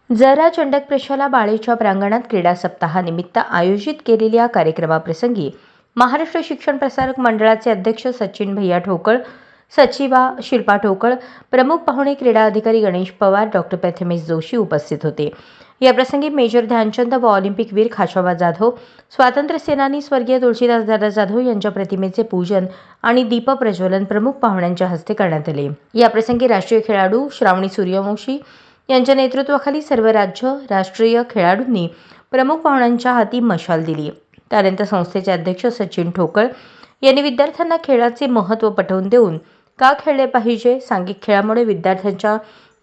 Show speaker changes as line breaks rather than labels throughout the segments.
जरा चंडक प्रशाला बाळेच्या प्रांगणात क्रीडा सप्ताहानिमित्त आयोजित केलेल्या कार्यक्रमाप्रसंगी महाराष्ट्र शिक्षण प्रसारक मंडळाचे अध्यक्ष सचिन भैया ठोकळ, सचिवा शिल्पा ठोकळ, प्रमुख पाहुणे क्रीडा अधिकारी गणेश पवार, डॉक्टर प्रथमेश जोशी उपस्थित होते. या प्रसंगी मेजर ध्यानचंद व ऑलिम्पिक वीर खाशाबा जाधव, स्वातंत्र्य सेनानी स्वर्गीय तुळशीदास दादा जाधव यांच्या प्रतिमेचे पूजन आणि दीप प्रज्वलन प्रमुख पाहुण्यांच्या हस्ते करण्यात आले. या प्रसंगी राष्ट्रीय खेळाडू श्रावणी सूर्यवंशी यांच्या नेतृत्वाखाली सर्व राज्य राष्ट्रीय खेळाडूंनी प्रमुख पाहुण्यांच्या हाती मशाल दिली. त्यानंतर संस्थेचे अध्यक्ष सचिन ठोकळ यांनी विद्यार्थ्यांना खेळाचे महत्त्व पटवून देऊन का खेळले पाहिजे, सांघिक खेळामुळे विद्यार्थ्यांच्या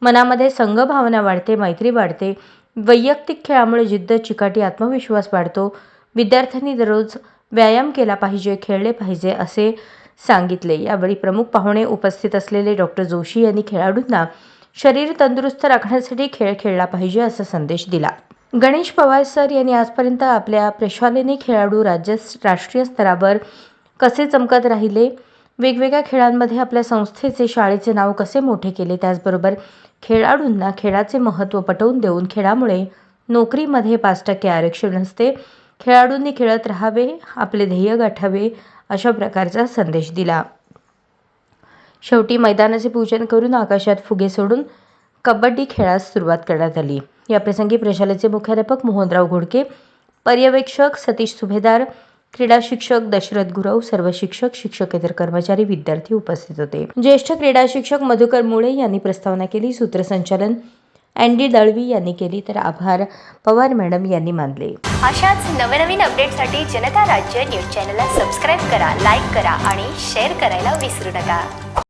मनामध्ये संघभावना वाढते, मैत्री वाढते, वैयक्तिक खेळामुळे जिद्द, चिकाटी, आत्मविश्वास वाढतो, विद्यार्थ्यांनी दररोज व्यायाम केला पाहिजे, खेळले पाहिजे असे सांगितले. यावेळी प्रमुख पाहुणे उपस्थित असलेले डॉक्टर जोशी यांनी खेळाडूंना शरीर तंदुरुस्त राखण्यासाठी खेळ खेळला पाहिजे असा संदेश दिला. गणेश पवार सर यांनी आजपर्यंत आपल्या प्रशालेने खेळाडू राष्ट्रीय स्तरावर कसे चमकत राहिले, वेगवेगळ्या खेळांमध्ये आपल्या संस्थेचे शाळेचे नाव कसे मोठे केले, त्याचबरोबर खेळाडूंना खेळाचे महत्त्व पटवून देऊन खेळामुळे नोकरीमध्ये 5% आरक्षण असते, खेळाडूंनी खेळत राहावे, आपले ध्येय गाठावे अशा प्रकारचा संदेश दिला. शेवटी मैदानाचे पूजन करून आकाशात फुगे सोडून कबड्डी खेळास सुरुवात करण्यात आली. या प्रसंगी प्रशालेचे मुख्याध्यापक मोहनराव घोडके, पर्यवेक्षक सतीश सुभेदार, क्रीडा शिक्षक दशरथ गुरव, सर्व शिक्षक, शिक्षकेतर कर्मचारी, विद्यार्थी उपस्थित होते. ज्येष्ठ क्रीडा शिक्षक मधुकर मुळे यांनी प्रस्तावना केली. सूत्रसंचालन अँडी दळवी यांनी केली, तर आभार पवार मॅडम यांनी मानले.
अशाच नवनवीन अपडेटसाठी जनता राज्य न्यूज चॅनलला सबस्क्राईब करा, लाईक करा आणि शेअर करायला विसरू नका.